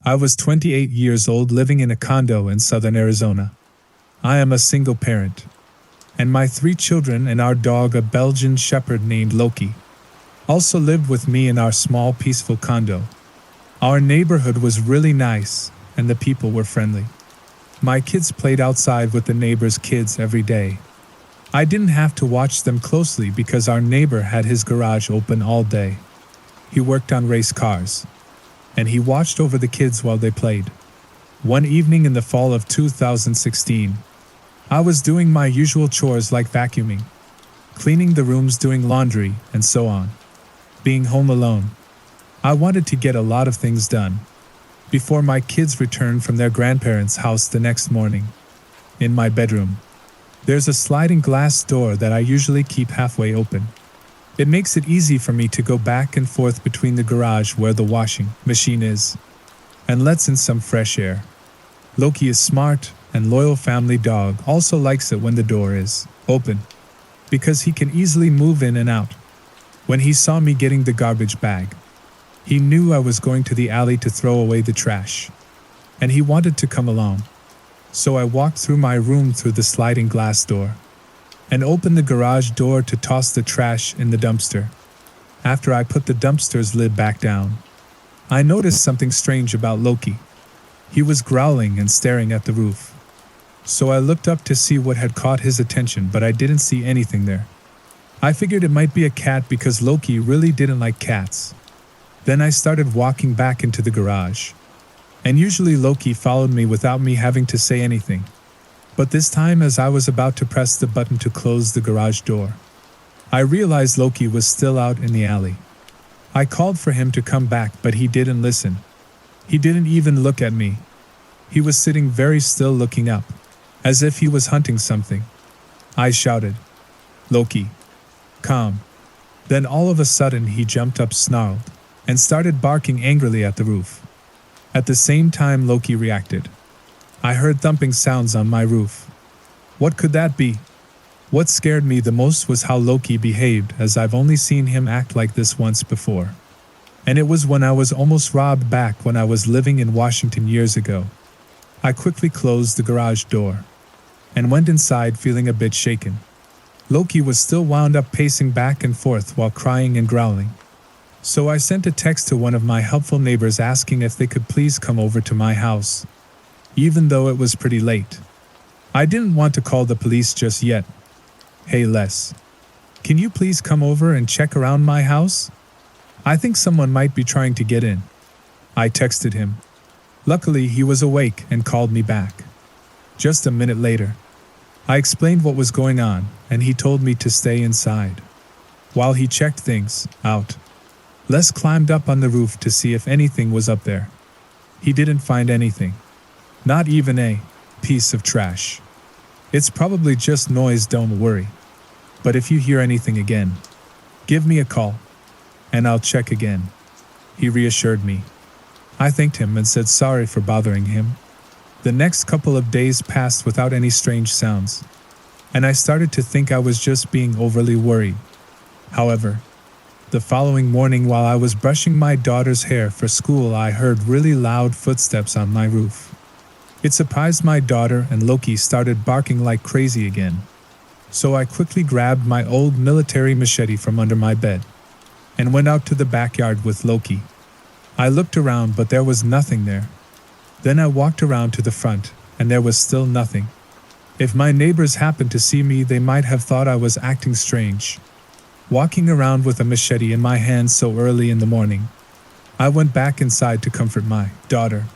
I was 28 years old living in a condo in southern Arizona. I am a single parent, and my 3 children and our dog, a Belgian shepherd named Loki, also lived with me in our small peaceful condo. Our neighborhood was really nice, and the people were friendly. My kids played outside with the neighbor's kids every day. I didn't have to watch them closely because our neighbor had his garage open all day. He worked on race cars, and he watched over the kids while they played. One evening in the fall of 2016, I was doing my usual chores like vacuuming, cleaning the rooms, doing laundry, and so on. Being home alone, I wanted to get a lot of things done before my kids returned from their grandparents' house the next morning. In my bedroom, there's a sliding glass door that I usually keep halfway open. It makes it easy for me to go back and forth between the garage where the washing machine is and lets in some fresh air. Loki is smart and loyal family dog, also likes it when the door is open because he can easily move in and out. When he saw me getting the garbage bag, he knew I was going to the alley to throw away the trash, and he wanted to come along. So I walked through my room through the sliding glass door and opened the garage door to toss the trash in the dumpster. After I put the dumpster's lid back down, I noticed something strange about Loki. He was growling and staring at the roof. So I looked up to see what had caught his attention, but I didn't see anything there. I figured it might be a cat because Loki really didn't like cats. Then I started walking back into the garage. And usually Loki followed me without me having to say anything. But this time, as I was about to press the button to close the garage door, I realized Loki was still out in the alley. I called for him to come back, but he didn't listen. He didn't even look at me. He was sitting very still, looking up, as if he was hunting something. I shouted, "Loki, come." Then all of a sudden he jumped up, snarled, and started barking angrily at the roof. At the same time Loki reacted. I heard thumping sounds on my roof. What could that be? What scared me the most was how Loki behaved, as I've only seen him act like this once before. And it was when I was almost robbed back when I was living in Washington years ago. I quickly closed the garage door and went inside feeling a bit shaken. Loki was still wound up, pacing back and forth while crying and growling. So I sent a text to one of my helpful neighbors asking if they could please come over to my house, even though it was pretty late. I didn't want to call the police just yet. "Hey Les, can you please come over and check around my house? I think someone might be trying to get in." I texted him. Luckily, he was awake and called me back. Just a minute later, I explained what was going on, and he told me to stay inside while he checked things out. Les climbed up on the roof to see if anything was up there. He didn't find anything. Not even a piece of trash. "It's probably just noise, don't worry. But if you hear anything again, give me a call, and I'll check again," he reassured me. I thanked him and said sorry for bothering him. The next couple of days passed without any strange sounds, and I started to think I was just being overly worried. However, the following morning while I was brushing my daughter's hair for school, I heard really loud footsteps on my roof. It surprised my daughter, and Loki started barking like crazy again. So I quickly grabbed my old military machete from under my bed and went out to the backyard with Loki. I looked around, but there was nothing there. Then I walked around to the front, and there was still nothing. If my neighbors happened to see me, they might have thought I was acting strange, walking around with a machete in my hand so early in the morning. I went back inside to comfort my daughter.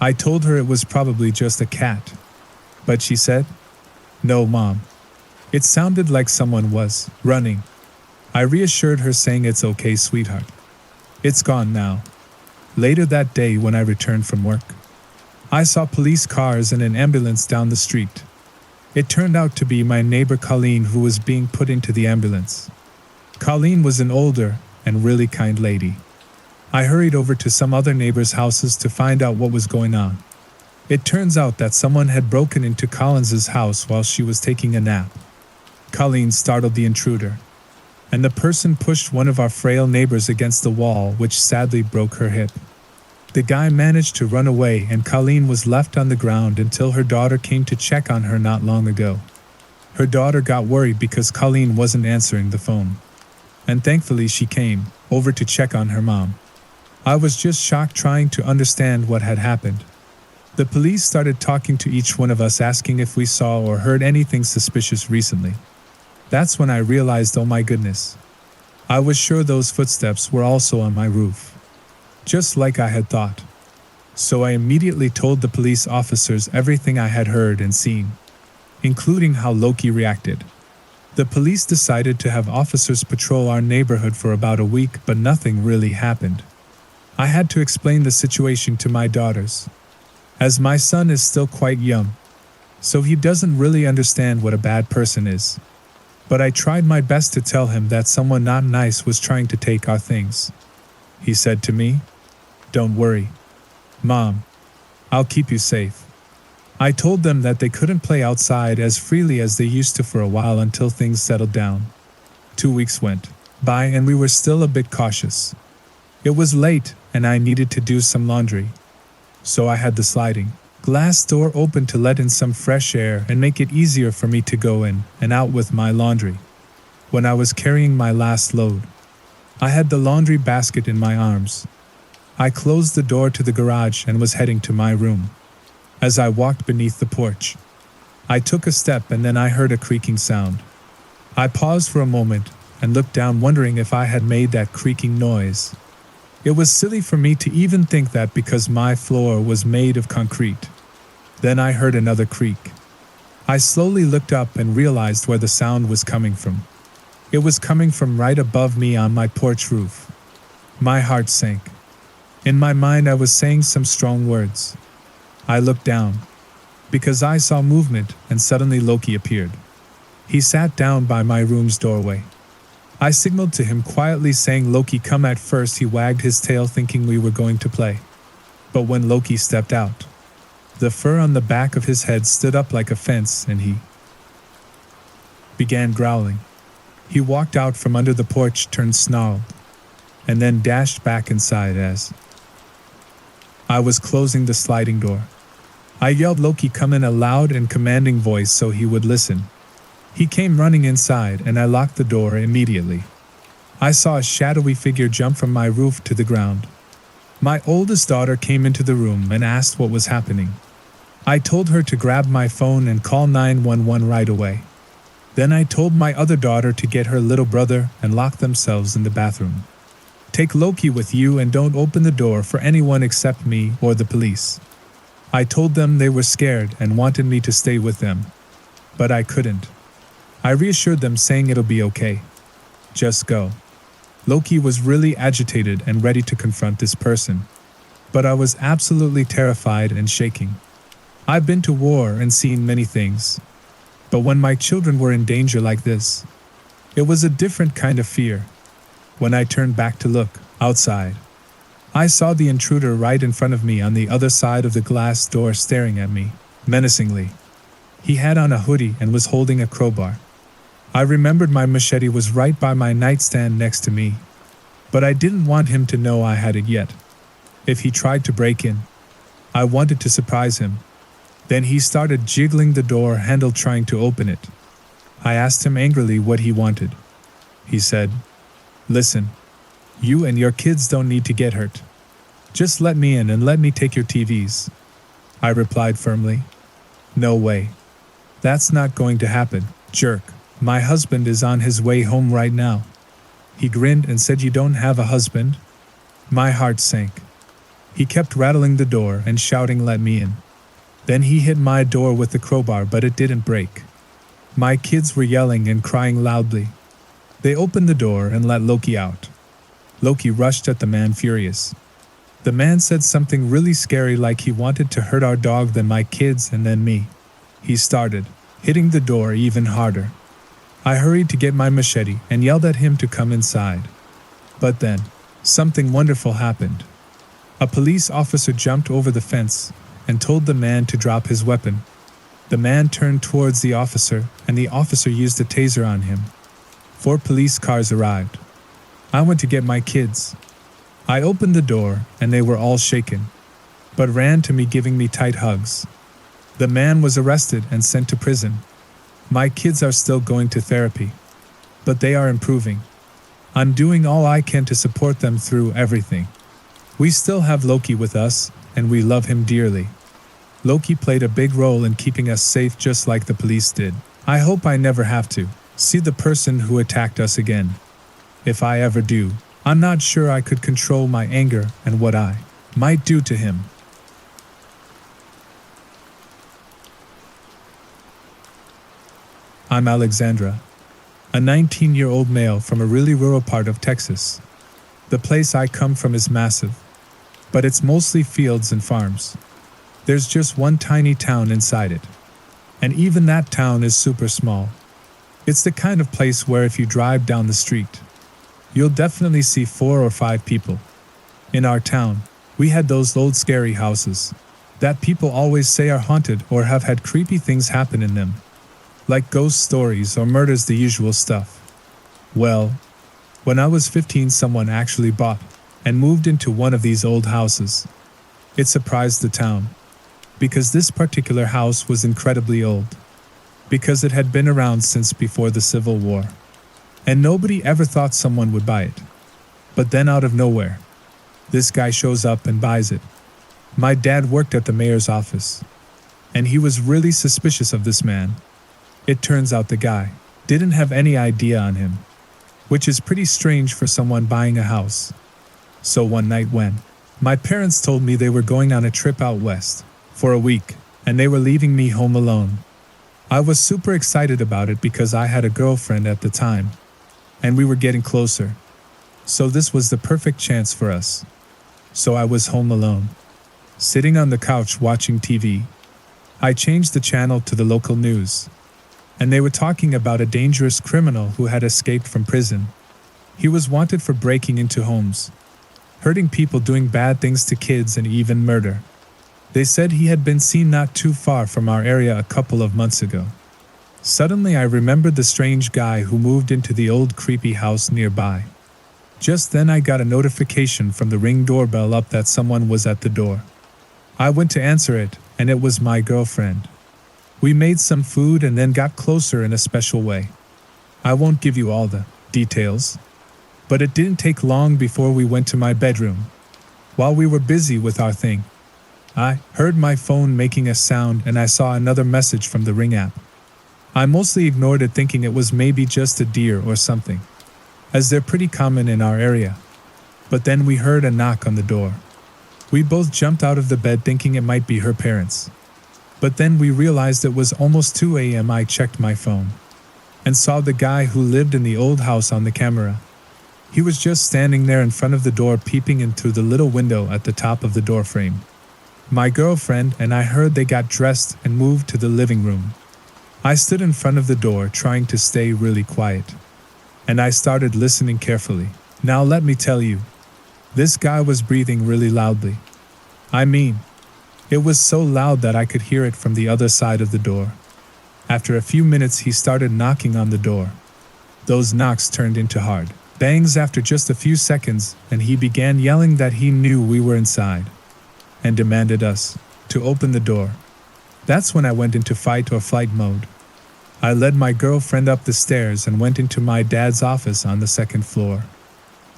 I told her it was probably just a cat, but she said, "No, Mom. It sounded like someone was running." I reassured her, saying, "It's okay, sweetheart. It's gone now." Later that day, when I returned from work, I saw police cars and an ambulance down the street. It turned out to be my neighbor Colleen, who was being put into the ambulance. Colleen was an older and really kind lady. I hurried over to some other neighbors' houses to find out what was going on. It turns out that someone had broken into Collins's house while she was taking a nap. Colleen startled the intruder, and the person pushed one of our frail neighbors against the wall, which sadly broke her hip. The guy managed to run away and Colleen was left on the ground until her daughter came to check on her not long ago. Her daughter got worried because Colleen wasn't answering the phone. And thankfully she came over to check on her mom. I was just shocked trying to understand what had happened. The police started talking to each one of us asking if we saw or heard anything suspicious recently. That's when I realized, oh my goodness. I was sure those footsteps were also on my roof. Just like I had thought. So I immediately told the police officers everything I had heard and seen, including how Loki reacted. The police decided to have officers patrol our neighborhood for about a week, but nothing really happened. I had to explain the situation to my daughters, as my son is still quite young, so he doesn't really understand what a bad person is. But I tried my best to tell him that someone not nice was trying to take our things. He said to me, "Don't worry, Mom. I'll keep you safe." I told them that they couldn't play outside as freely as they used to for a while until things settled down. 2 weeks went by and we were still a bit cautious. It was late and I needed to do some laundry. So I had the sliding glass door open to let in some fresh air and make it easier for me to go in and out with my laundry. When I was carrying my last load, I had the laundry basket in my arms. I closed the door to the garage and was heading to my room. As I walked beneath the porch, I took a step and then I heard a creaking sound. I paused for a moment and looked down, wondering if I had made that creaking noise. It was silly for me to even think that because my floor was made of concrete. Then I heard another creak. I slowly looked up and realized where the sound was coming from. It was coming from right above me on my porch roof. My heart sank. In my mind I was saying some strong words. I looked down, because I saw movement, and suddenly Loki appeared. He sat down by my room's doorway. I signaled to him quietly saying, "Loki, come." At first he wagged his tail thinking we were going to play. But when Loki stepped out, the fur on the back of his head stood up like a fence and he began growling. He walked out from under the porch, turned, snarled, and then dashed back inside as I was closing the sliding door. I yelled, "Loki, come," in a loud and commanding voice so he would listen. He came running inside and I locked the door immediately. I saw a shadowy figure jump from my roof to the ground. My oldest daughter came into the room and asked what was happening. I told her to grab my phone and call 911 right away. Then I told my other daughter to get her little brother and lock themselves in the bathroom. "Take Loki with you and don't open the door for anyone except me or the police." I told them they were scared and wanted me to stay with them, but I couldn't. I reassured them saying it'll be okay. Just go. Loki was really agitated and ready to confront this person, but I was absolutely terrified and shaking. I've been to war and seen many things, but when my children were in danger like this, it was a different kind of fear. When I turned back to look outside, I saw the intruder right in front of me on the other side of the glass door staring at me, menacingly. He had on a hoodie and was holding a crowbar. I remembered my machete was right by my nightstand next to me, but I didn't want him to know I had it yet. If he tried to break in, I wanted to surprise him. Then he started jiggling the door handle trying to open it. I asked him angrily what he wanted. He said, "Listen, you and your kids don't need to get hurt. Just let me in and let me take your TVs." I replied firmly, "No way. That's not going to happen, jerk. My husband is on his way home right now." He grinned and said, "You don't have a husband?" My heart sank. He kept rattling the door and shouting, "Let me in." Then he hit my door with the crowbar, but it didn't break. My kids were yelling and crying loudly. They opened the door and let Loki out. Loki rushed at the man furious. The man said something really scary, like he wanted to hurt our dog, then my kids, and then me. He started hitting the door even harder. I hurried to get my machete and yelled at him to come inside. But then, something wonderful happened. A police officer jumped over the fence and told the man to drop his weapon. The man turned towards the officer, and the officer used a taser on him. 4 police cars arrived. I went to get my kids. I opened the door, and they were all shaken, but ran to me giving me tight hugs. The man was arrested and sent to prison. My kids are still going to therapy, but they are improving. I'm doing all I can to support them through everything. We still have Loki with us, and we love him dearly. Loki played a big role in keeping us safe just like the police did. I hope I never have to see the person who attacked us again. If I ever do, I'm not sure I could control my anger and what I might do to him. I'm Alexandra, a 19-year-old male from a really rural part of Texas. The place I come from is massive, but it's mostly fields and farms. There's just one tiny town inside it, and even that town is super small. It's the kind of place where if you drive down the street, you'll definitely see 4 or 5 people. In our town, we had those old scary houses that people always say are haunted or have had creepy things happen in them, like ghost stories or murders, the usual stuff. Well, when I was 15, someone actually bought and moved into one of these old houses. It surprised the town, because this particular house was incredibly old, because it had been around since before the Civil War, and nobody ever thought someone would buy it. But then out of nowhere, this guy shows up and buys it. My dad worked at the mayor's office, and he was really suspicious of this man. It turns out the guy didn't have any idea on him, which is pretty strange for someone buying a house. So one night when my parents told me they were going on a trip out west for a week, and they were leaving me home alone, I was super excited about it because I had a girlfriend at the time, and we were getting closer. So this was the perfect chance for us. So I was home alone, sitting on the couch watching TV. I changed the channel to the local news, and they were talking about a dangerous criminal who had escaped from prison. He was wanted for breaking into homes, hurting people, doing bad things to kids, and even murder. They said he had been seen not too far from our area a couple of months ago. Suddenly I remembered the strange guy who moved into the old creepy house nearby. Just then I got a notification from the Ring doorbell up that someone was at the door. I went to answer it, and it was my girlfriend. We made some food and then got closer in a special way. I won't give you all the details, but it didn't take long before we went to my bedroom. While we were busy with our thing, I heard my phone making a sound and I saw another message from the Ring app. I mostly ignored it, thinking it was maybe just a deer or something, as they're pretty common in our area. But then we heard a knock on the door. We both jumped out of the bed thinking it might be her parents. But then we realized it was almost 2 a.m. I checked my phone and saw the guy who lived in the old house on the camera. He was just standing there in front of the door, peeping in through the little window at the top of the door frame. My girlfriend and I heard they got dressed and moved to the living room. I stood in front of the door trying to stay really quiet, and I started listening carefully. Now let me tell you, this guy was breathing really loudly. I mean, it was so loud that I could hear it from the other side of the door. After a few minutes he started knocking on the door. Those knocks turned into hard bangs after just a few seconds, and he began yelling that he knew we were inside and demanded us to open the door. That's when I went into fight or flight mode. I led my girlfriend up the stairs and went into my dad's office on the 2nd floor.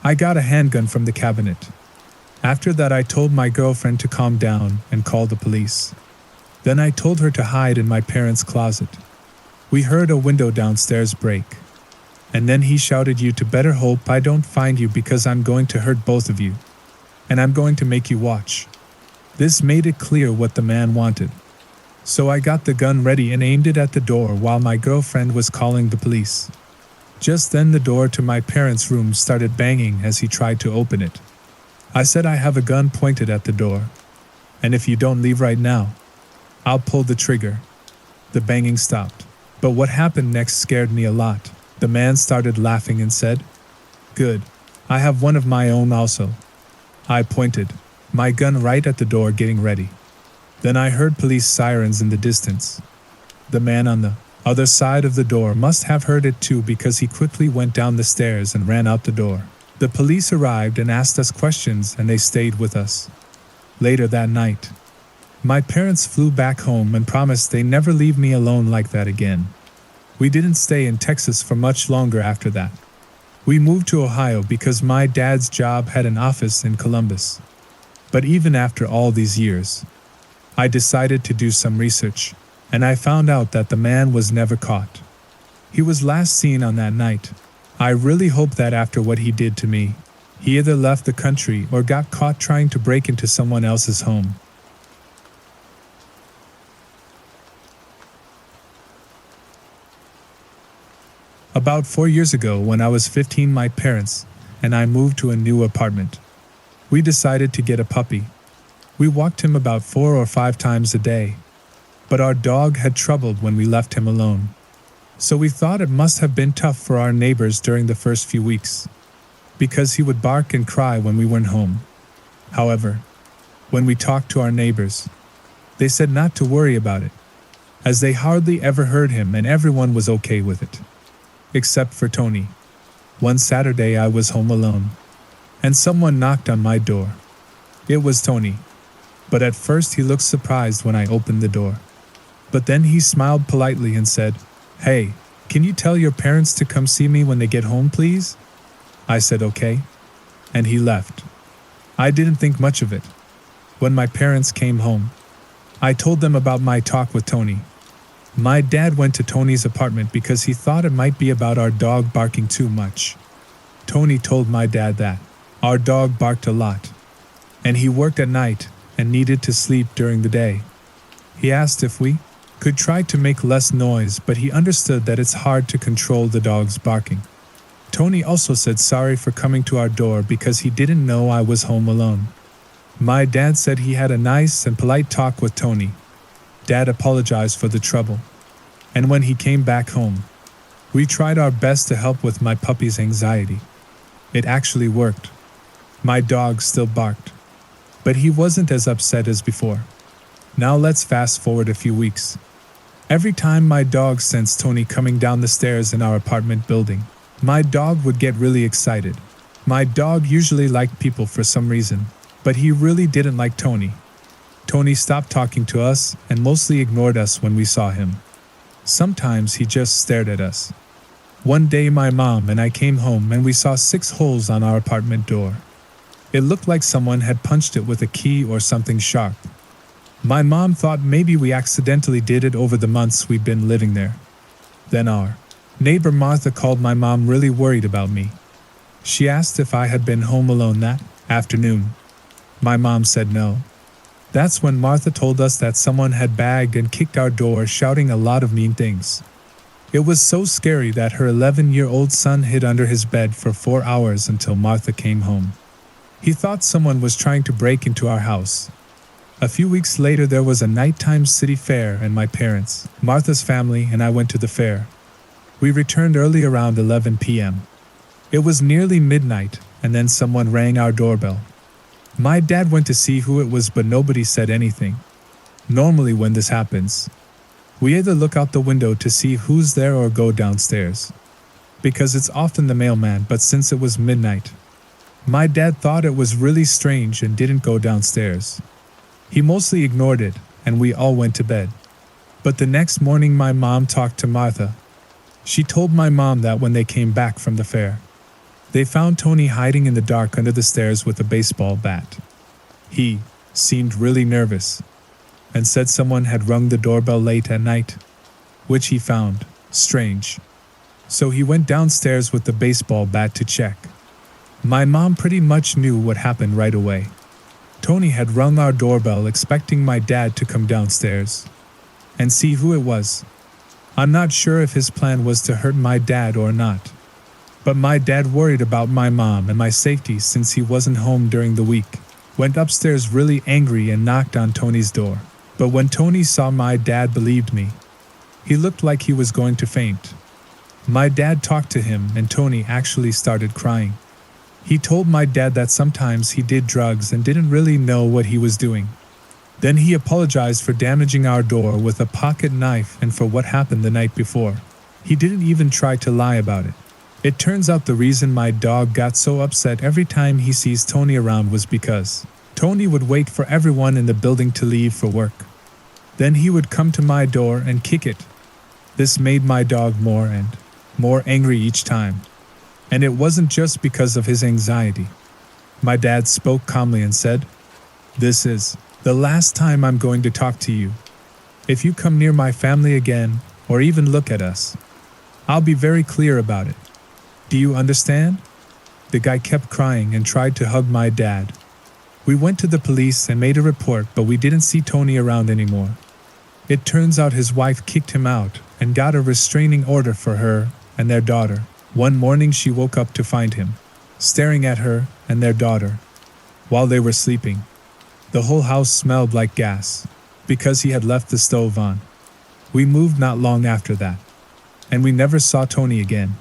I got a handgun from the cabinet. After that I told my girlfriend to calm down and call the police. Then I told her to hide in my parents' closet. We heard a window downstairs break. And then he shouted, "You better hope I don't find you, because I'm going to hurt both of you. And I'm going to make you watch." This made it clear what the man wanted. So I got the gun ready and aimed it at the door while my girlfriend was calling the police. Just then the door to my parents' room started banging as he tried to open it. I said, "I have a gun pointed at the door, and if you don't leave right now, I'll pull the trigger." The banging stopped, but what happened next scared me a lot. The man started laughing and said, "Good, I have one of my own also." I pointed my gun right at the door, getting ready. Then I heard police sirens in the distance. The man on the other side of the door must have heard it too, because he quickly went down the stairs and ran out the door. The police arrived and asked us questions, and they stayed with us. Later that night, my parents flew back home and promised they never leave me alone like that again. We didn't stay in Texas for much longer after that. We moved to Ohio because my dad's job had an office in Columbus. But even after all these years, I decided to do some research, and I found out that the man was never caught. He was last seen on that night. I really hope that after what he did to me, he either left the country or got caught trying to break into someone else's home. About 4 years ago, when I was 15, my parents and I moved to a new apartment. We decided to get a puppy. We walked him about 4 or 5 times a day, but our dog had trouble when we left him alone. So we thought it must have been tough for our neighbors during the first few weeks, because he would bark and cry when we weren't home. However, when we talked to our neighbors, they said not to worry about it, as they hardly ever heard him and everyone was okay with it. Except for Tony. One Saturday I was home alone, and someone knocked on my door. It was Tony, but at first he looked surprised when I opened the door. But then he smiled politely and said, "Hey, can you tell your parents to come see me when they get home, please?" I said okay, and he left. I didn't think much of it. When my parents came home, I told them about my talk with Tony. My dad went to Tony's apartment because he thought it might be about our dog barking too much. Tony told my dad that our dog barked a lot, and he worked at night and needed to sleep during the day. He asked if we could try to make less noise, but he understood that it's hard to control the dog's barking. Tony also said sorry for coming to our door because he didn't know I was home alone. My dad said he had a nice and polite talk with Tony. Dad apologized for the trouble, and when he came back home, we tried our best to help with my puppy's anxiety. It actually worked. My dog still barked, but he wasn't as upset as before. Now let's fast forward a few weeks. Every time my dog sensed Tony coming down the stairs in our apartment building, my dog would get really excited. My dog usually liked people for some reason, but he really didn't like Tony. Tony stopped talking to us and mostly ignored us when we saw him. Sometimes he just stared at us. One day my mom and I came home and we saw 6 holes on our apartment door. It looked like someone had punched it with a key or something sharp. My mom thought maybe we accidentally did it over the months we'd been living there. Then our neighbor Martha called my mom, really worried about me. She asked if I had been home alone that afternoon. My mom said no. That's when Martha told us that someone had bagged and kicked our door, shouting a lot of mean things. It was so scary that her 11-year-old son hid under his bed for 4 hours until Martha came home. He thought someone was trying to break into our house. A few weeks later there was a nighttime city fair and my parents, Martha's family, and I went to the fair. We returned early around 11 p.m. It was nearly midnight, and then someone rang our doorbell. My dad went to see who it was, but nobody said anything. Normally when this happens, we either look out the window to see who's there or go downstairs, because it's often the mailman, but since it was midnight, my dad thought it was really strange and didn't go downstairs. He mostly ignored it, and we all went to bed. But the next morning my mom talked to Martha. She told my mom that when they came back from the fair, they found Tony hiding in the dark under the stairs with a baseball bat. He seemed really nervous and said someone had rung the doorbell late at night, which he found strange. So he went downstairs with the baseball bat to check. My mom pretty much knew what happened right away. Tony had rung our doorbell expecting my dad to come downstairs and see who it was. I'm not sure if his plan was to hurt my dad or not, but my dad, worried about my mom and my safety since he wasn't home during the week, went upstairs really angry and knocked on Tony's door. But when Tony saw my dad, believed me, he looked like he was going to faint. My dad talked to him and Tony actually started crying. He told my dad that sometimes he did drugs and didn't really know what he was doing. Then he apologized for damaging our door with a pocket knife and for what happened the night before. He didn't even try to lie about it. It turns out the reason my dog got so upset every time he sees Tony around was because Tony would wait for everyone in the building to leave for work. Then he would come to my door and kick it. This made my dog more and more angry each time. And it wasn't just because of his anxiety. My dad spoke calmly and said, "This is the last time I'm going to talk to you. If you come near my family again, or even look at us, I'll be very clear about it. Do you understand?" The guy kept crying and tried to hug my dad. We went to the police and made a report, but we didn't see Tony around anymore. It turns out his wife kicked him out and got a restraining order for her and their daughter. One morning she woke up to find him staring at her and their daughter while they were sleeping. The whole house smelled like gas because he had left the stove on. We moved not long after that, and we never saw Tony again.